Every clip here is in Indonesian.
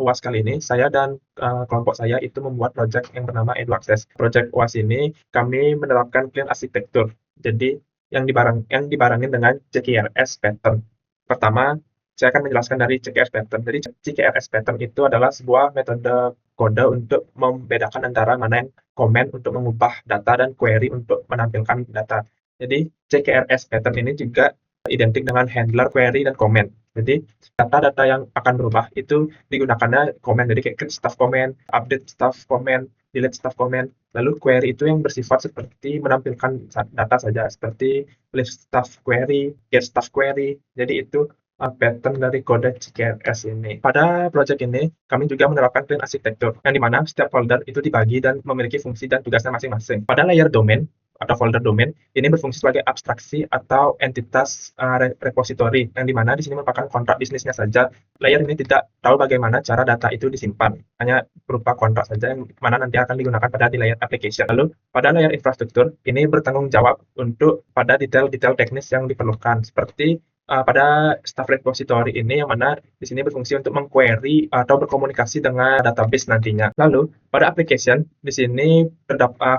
UAS kali ini, saya dan kelompok saya itu membuat project yang bernama EduAccess. Project UAS ini kami menerapkan clean arsitektur. Jadi yang dibarengin dengan CKRS pattern. Pertama, saya akan menjelaskan dari CKRS pattern. Jadi CKRS pattern itu adalah sebuah metode kode untuk membedakan antara mana yang comment untuk mengubah data dan query untuk menampilkan data. Jadi CKRS pattern ini juga identik dengan handler, query, dan comment. Jadi data-data yang akan berubah itu digunakannya comment. Jadi kayak create stuff comment, update stuff comment, delete stuff comment. Lalu query itu yang bersifat seperti menampilkan data saja, seperti list stuff query, get stuff query. Jadi itu pattern dari kode CKRS ini. Pada project ini, kami juga menerapkan clean arsitektur, yang dimana setiap folder itu dibagi dan memiliki fungsi dan tugasnya masing-masing. Pada layer domain, atau folder domain, ini berfungsi sebagai abstraksi atau entitas repository, yang dimana di sini merupakan kontrak bisnisnya saja. Layer ini tidak tahu bagaimana cara data itu disimpan, hanya berupa kontrak saja yang mana nanti akan digunakan pada di layer application. Lalu pada layer infrastruktur, ini bertanggung jawab untuk pada detail-detail teknis yang diperlukan, seperti pada staff repository ini yang mana di sini berfungsi untuk mengquery atau berkomunikasi dengan database nantinya. Lalu pada application di sini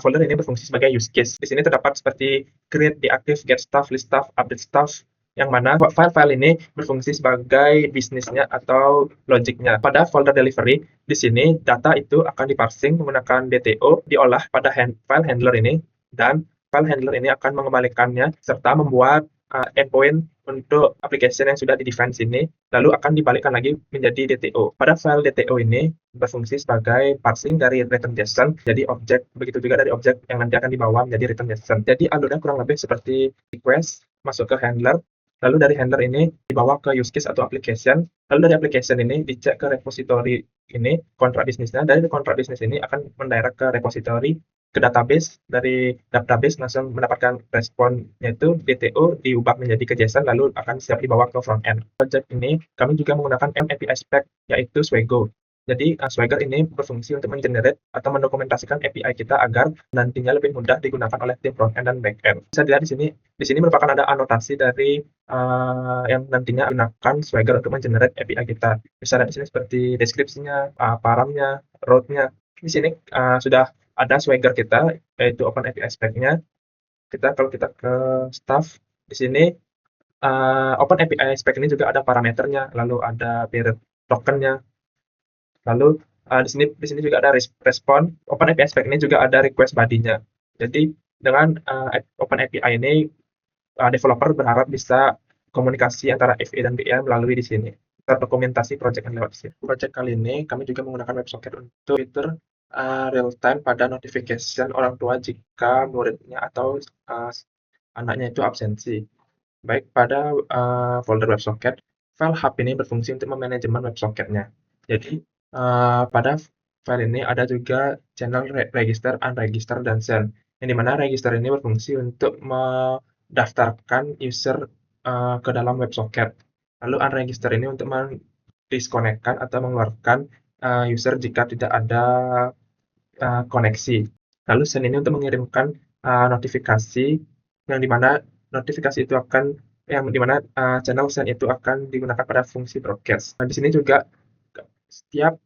folder ini berfungsi sebagai use case. Di sini terdapat seperti create, deactive, get stuff, list stuff, update stuff, yang mana file-file ini berfungsi sebagai bisnisnya atau logiknya. Pada folder delivery, di sini data itu akan diparsing menggunakan DTO, diolah pada file handler ini, dan file handler ini akan mengembalikannya serta membuat endpoint untuk application yang sudah di-define sini, lalu akan dibalikkan lagi menjadi DTO. Pada file DTO ini berfungsi sebagai parsing dari return JSON, jadi objek, begitu juga dari objek yang nanti akan dibawa menjadi return JSON. Jadi alurnya kurang lebih seperti request, masuk ke handler, lalu dari handler ini dibawa ke use case atau application, lalu dari application ini dicek ke repository ini, kontrak bisnisnya, dari kontrak bisnis ini akan mendirect ke repository, ke database, dari database langsung mendapatkan respon, yaitu DTO diubah menjadi ke JSON lalu akan siap dibawa ke front end. Project ini kami juga menggunakan API spec, yaitu Swagger. Jadi Swagger ini berfungsi untuk mengenerate atau mendokumentasikan API kita agar nantinya lebih mudah digunakan oleh tim front end dan back end. Bisa dilihat di sini merupakan ada anotasi dari yang nantinya gunakan Swagger untuk mengenerate API kita. Bisa lihat di sini seperti deskripsinya, paramnya, roadnya. Di sini sudah ada Swagger kita, yaitu Open API spec-nya. Kalau kita ke staff, di sini Open API spec ini juga ada parameternya, lalu ada period token-nya, lalu di sini juga ada respon. Open API spec ini juga ada request body-nya. Jadi dengan Open API ini, developer berharap bisa komunikasi antara FA dan BA melalui di sini. Terdokumentasi project yang lewat sini. Project kali ini kami juga menggunakan WebSocket untuk fitur real time pada notification orang tua jika muridnya atau anaknya itu absensi. Baik pada folder WebSocket, file hub ini berfungsi untuk memanajemen WebSocket-nya. Jadi pada file ini ada juga channel register, unregister, dan send. Yang dimana register ini berfungsi untuk mendaftarkan user ke dalam WebSocket. Lalu unregister ini untuk mendiskonekkan atau mengeluarkan user jika tidak ada koneksi. Lalu send ini untuk mengirimkan notifikasi yang dimana notifikasi itu akan channel send itu akan digunakan pada fungsi broadcast. Nah, di sini juga setiap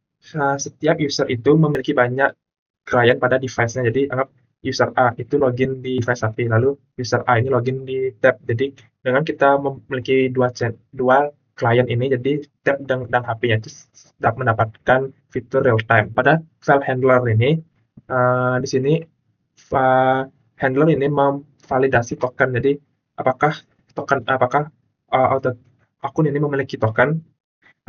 user itu memiliki banyak klien pada device-nya. Jadi anggap user A itu login di device HP, lalu user A ini login di tab. Jadi dengan kita memiliki dua klien ini, jadi tab dan HP-nya itu dapat mendapatkan fitur real time. Pada file handler ini, di sini handler ini memvalidasi token. Jadi apakah akun ini memiliki token,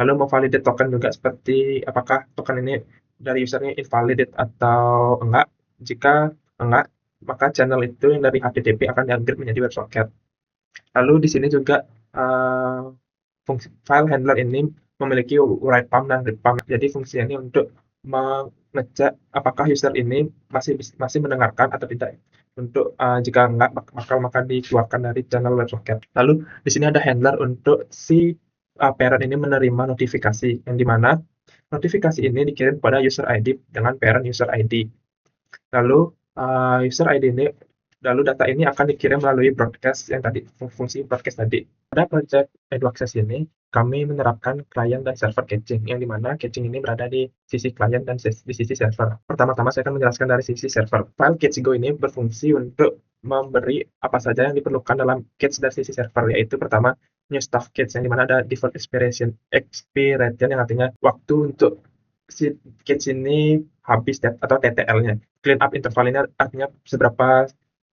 lalu memvalidate token juga seperti apakah token ini dari usernya invalid atau enggak. Jika enggak, maka channel itu yang dari HTTP akan di-upgrade menjadi WebSocket. Lalu di sini juga fungsi file handler ini memiliki write pump dan read pump. Jadi fungsi ini untuk mengecek apakah user ini masih mendengarkan atau tidak. Untuk jika enggak, maka dikeluarkan dari channel WebSocket. Lalu di sini ada handler untuk si parent ini menerima notifikasi, yang dimana notifikasi ini dikirim pada user ID dengan parent user ID. Lalu user ID ini, lalu data ini akan dikirim melalui broadcast yang tadi, fungsi broadcast tadi. Pada project EduAccess ini, kami menerapkan client dan server caching, yang dimana caching ini berada di sisi client dan di sisi server. Pertama-tama saya akan menjelaskan dari sisi server. File CacheGo ini berfungsi untuk memberi apa saja yang diperlukan dalam cache dari sisi server, yaitu pertama new stuff cache, yang dimana ada default expiration yang artinya waktu untuk si cache ini habis atau TTL-nya. Clean up interval ini artinya seberapa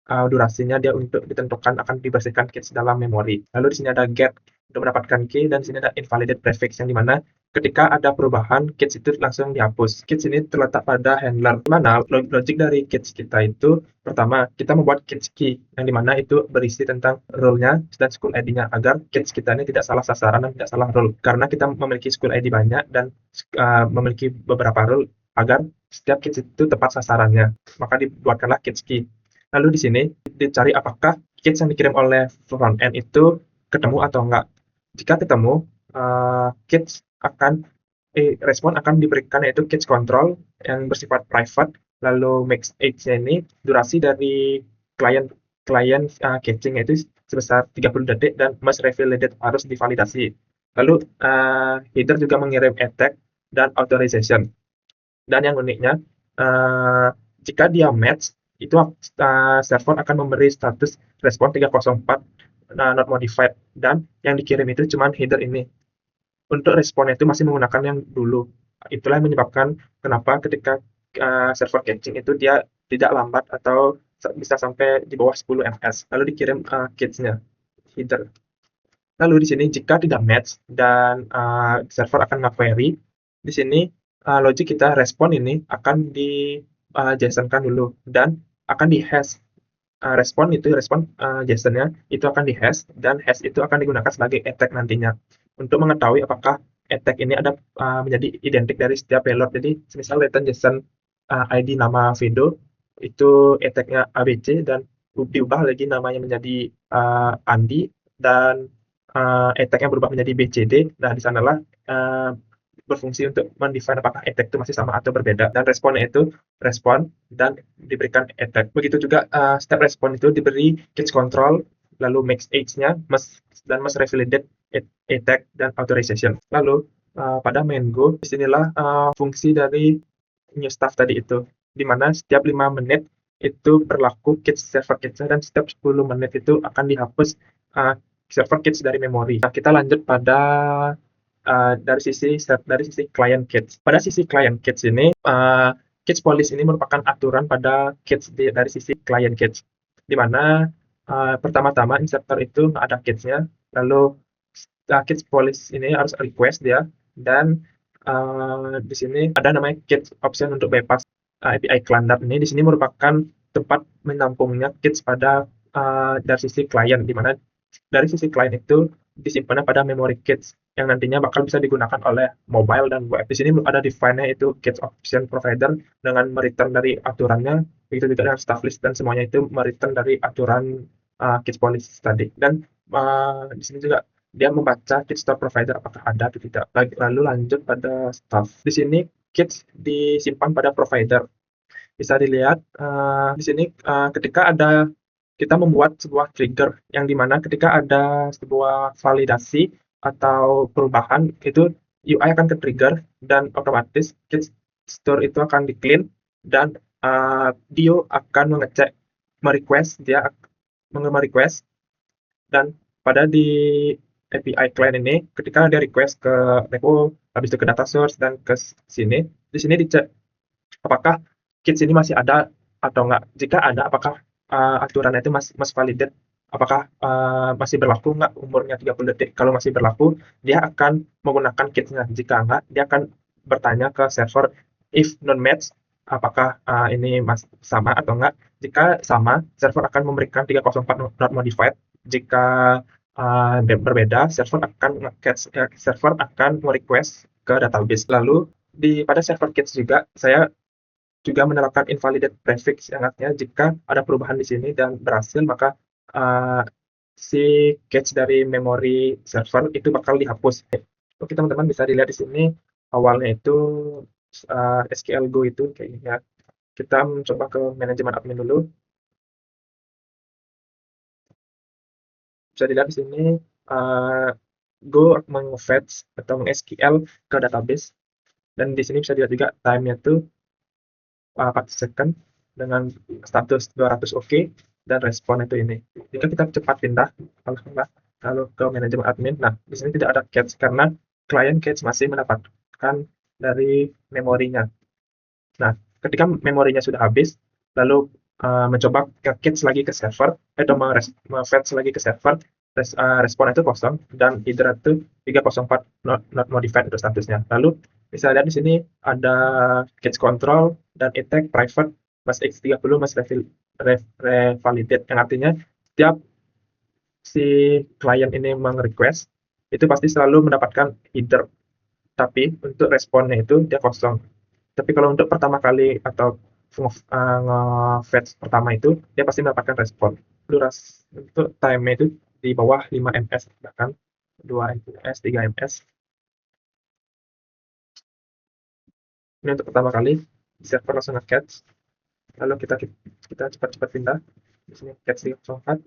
durasinya dia untuk ditentukan akan dibersihkan cache dalam memori. Lalu di sini ada get untuk mendapatkan key, dan di sini ada invalidate prefix, yang dimana ketika ada perubahan cache itu langsung dihapus. Cache ini terletak pada handler, dimana logik dari cache kita itu pertama kita membuat cache key, yang dimana itu berisi tentang role-nya dan school ID-nya agar cache kita ini tidak salah sasaran dan tidak salah role, karena kita memiliki school ID banyak dan memiliki beberapa role agar setiap cache itu tepat sasarannya, maka dibuatkanlah cache key. Lalu di sini dicari apakah cache yang dikirim oleh front end itu ketemu atau enggak. Jika ketemu, cache respon akan diberikan, yaitu cache control yang bersifat private, lalu max age-nya ini durasi dari klien caching itu sebesar 30 detik dan must revalidate, harus divalidasi. Lalu header juga mengirim attack dan authorization. Dan yang uniknya, jika dia match, itu server akan memberi status respon 304 not modified, dan yang dikirim itu cuma header ini. Untuk responnya itu masih menggunakan yang dulu. Itulah yang menyebabkan kenapa ketika server caching itu dia tidak lambat atau bisa sampai di bawah 10 ms. Lalu dikirim cache-nya, header. Lalu di sini jika tidak match dan server akan nge-query, di sini logik kita respon ini akan di JSON-kan dulu dan akan di-hash. Respon JSON-nya itu akan di-hash, dan hash itu akan digunakan sebagai attack nantinya untuk mengetahui apakah attack ini ada menjadi identik dari setiap payload. Jadi misal return JSON ID nama Vedo itu attack-nya ABC, dan diubah lagi namanya menjadi Andi, dan attack-nya berubah menjadi BCD. Nah, di sanalah berfungsi untuk mendefine apakah attack itu masih sama atau berbeda, dan responnya itu respon dan diberikan attack. Begitu juga step respon itu diberi cache control, lalu max age-nya must revalidate attack dan authorization. Lalu pada main go, disinilah fungsi dari new stuff tadi itu, di mana setiap 5 menit itu berlaku cache server cache, dan setiap 10 menit itu akan dihapus server cache dari memori. Nah, kita lanjut pada dari sisi client cache. Pada sisi client cache ini, cache police ini merupakan aturan pada cache dari sisi client cache, di mana pertama-tama inserter itu ada cache-nya, lalu cache police ini harus request dia, dan di sini ada namanya cache option untuk bypass API Clandar. Ini di sini merupakan tempat menampungnya cache pada dari sisi klien, di mana dari sisi klien itu disimpan pada memory cache yang nantinya bakal bisa digunakan oleh mobile dan web. Di sini ada define-nya, itu cache option provider dengan mereturn dari aturannya, begitu juga dengan staff list, dan semuanya itu mereturn dari aturan cache policy tadi. Dan di sini juga dia membaca cache store provider apakah ada atau tidak. Lalu lanjut pada staff. Di sini cache disimpan pada provider. Bisa dilihat di sini ketika ada kita membuat sebuah trigger, yang dimana ketika ada sebuah validasi atau perubahan, itu UI akan ke-trigger, dan otomatis cache store itu akan di-clean, dan Dio akan mengecek, dia merequest, dan pada di API client ini ketika dia request ke repo, habis itu ke data source dan ke sini, di sini dicek apakah cache ini masih ada atau enggak. Jika ada, apakah aturannya itu masih valid, apakah masih berlaku enggak umurnya 30 detik. Kalau masih berlaku, dia akan menggunakan cache-nya. Jika enggak, dia akan bertanya ke server if non match, apakah ini masih sama atau enggak. Jika sama, server akan memberikan 304 not modified. Jika berbeda, server akan merequest ke database. Lalu pada server cache juga saya juga menerapkan invalidate prefix, yang artinya jika ada perubahan di sini dan berhasil, maka si cache dari memori server itu bakal dihapus. Oke, teman-teman bisa dilihat di sini awalnya itu SQL Go itu kayak gini ya. Kita mencoba ke manajemen admin dulu. Bisa dilihat di sini Go meng-fetch atau meng-SQL ke database, dan di sini bisa dilihat juga time-nya tuh 40 second dengan status 200 oke, dan respon itu ini. Jika kita cepat pindah kalau ke manajemen admin, nah di sini tidak ada cache karena klien cache masih mendapatkan dari memorinya. Nah, ketika memorinya sudah habis, lalu mencoba ke-cache lagi ke server, atau fetch lagi ke server, respon itu kosong, dan hidrat itu 304 not modified untuk statusnya. Lalu, bisa lihat di sini ada cache control dan attack private mas X30 mas revalidate, yang artinya setiap si klien ini meng-request, itu pasti selalu mendapatkan header, tapi untuk responnya itu dia kosong. Tapi kalau untuk pertama kali atau nge-fetch pertama itu, dia pasti mendapatkan respon. Durasi untuk time itu di bawah 5 ms, bahkan 2 ms, 3 ms. Ini untuk pertama kali, server langsung nge-catch. Lalu kita cepat-cepat pindah. Di sini catch 304,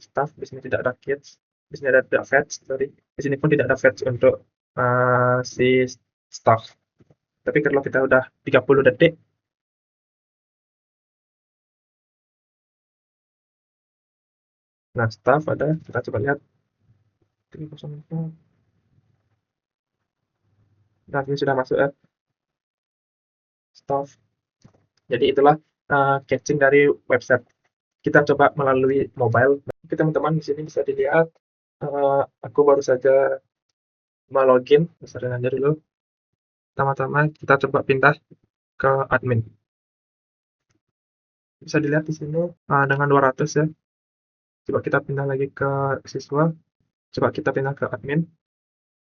staff, di sini tidak ada catch. Di sini ada fetch, sorry. Di sini pun tidak ada fetch untuk si staff. Tapi kalau kita udah 30 detik, nah staff ada, kita coba lihat 304. Nah, ini sudah masuk ya, staff. Jadi itulah catching dari website. Kita coba melalui mobile. Oke teman-teman, di sini bisa dilihat aku baru saja melogin, besarkan aja dulu. Pertama-tama kita coba pindah ke admin. Bisa dilihat di sini dengan 200 ya. Coba kita pindah lagi ke siswa. Coba kita pindah ke admin.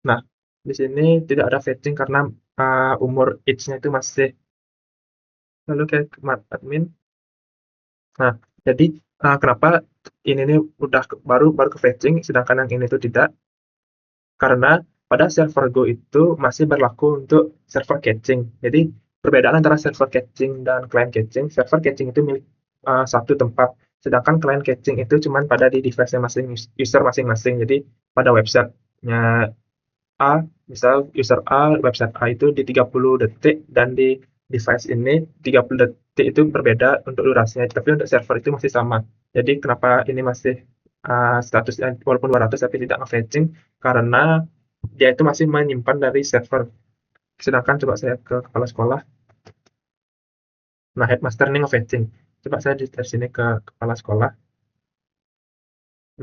Nah, di sini tidak ada fetching karena umur age-nya itu masih. Lalu ke admin. Nah, jadi kenapa ini nih udah baru baru ke fetching, sedangkan yang ini tuh tidak? Karena pada server Go itu masih berlaku untuk server caching. Jadi perbedaan antara server caching dan client caching, server caching itu milik satu tempat, sedangkan client caching itu cuma pada di device-nya masing user masing-masing. Jadi pada website-nya A, misal user A, website A itu di 30 detik, dan di device ini 30 detik itu berbeda untuk durasinya, tapi untuk server itu masih sama. Jadi kenapa ini masih statusnya walaupun 200 tapi tidak nge-fetching, karena dia itu masih menyimpan dari server. Sedangkan coba saya ke kepala sekolah, nah headmaster ini nge-fetching. Coba saya dari sini ke kepala sekolah.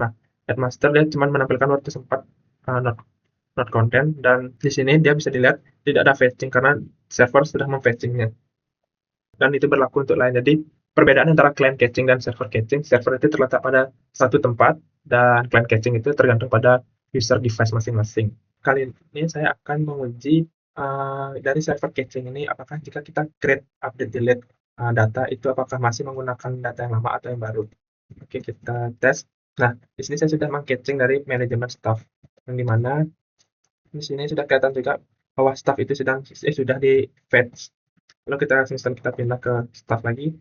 Nah, headmaster dia cuma menampilkan waktu sempat not not content, dan di sini dia bisa dilihat tidak ada fetching karena server sudah memfetchingnya, dan itu berlaku untuk lain. Jadi perbedaan antara client caching dan server itu terletak pada satu tempat, dan client caching itu tergantung pada user device masing-masing. Kali ini saya akan menguji dari server caching ini, apakah jika kita create, update, delete data itu apakah masih menggunakan data yang lama atau yang baru. Oke, kita tes. Nah, di sini saya sudah meng-caching dari manajemen staff, yang dimana di sini sudah kelihatan juga bahwa staff itu sudah di fetch. Lalu kita pindah ke staff lagi.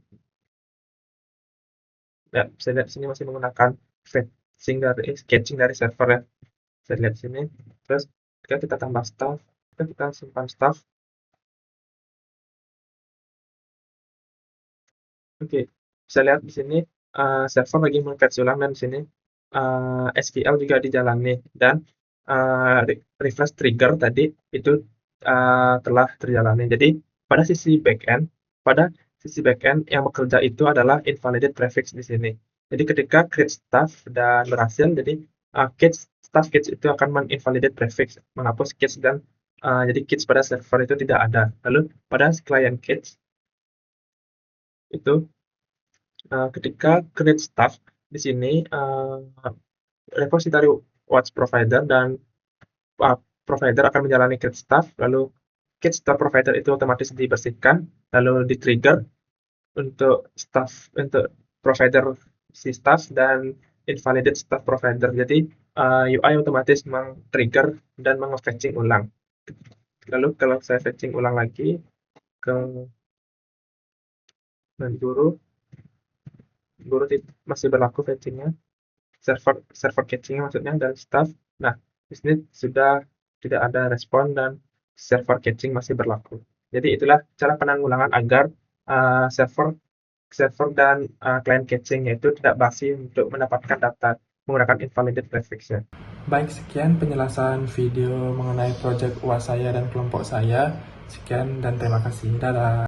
Ya, bisa lihat di sini masih menggunakan fetching dari sketching dari server ya. Bisa lihat di sini. Terus jika kita tambah staff, kita simpan staff. Oke, bisa lihat di sini server lagi meng-fetch ulang, dan di sini SQL juga dijalani, dan refresh trigger tadi itu telah terjalani. Jadi pada sisi backend yang bekerja itu adalah invalidate prefix di sini. Jadi ketika create staff dan berhasil, jadi staff catch itu akan menginvalidate prefix, menghapus catch, dan jadi catch pada server itu tidak ada. Lalu pada client catch itu ketika create staff di sini repository watch provider dan provider akan menjalani create staff, lalu create staff provider itu otomatis dibersihkan, lalu di trigger untuk provider si staff, dan invalidate staff provider. Jadi UI otomatis meng-trigger dan meng-fetching ulang. Lalu kalau saya fetching ulang lagi ke guru masih berlaku fetchingnya, server cachingnya maksudnya, dan staff. Nah, Di sini sudah tidak ada respon dan server caching masih berlaku. Jadi itulah cara penanggulangan agar server server dan client caching yaitu tidak basi untuk mendapatkan data menggunakan invalidated prefix-nya. Baik, sekian penjelasan video mengenai project UAS saya dan kelompok saya. Sekian dan terima kasih. Dadah.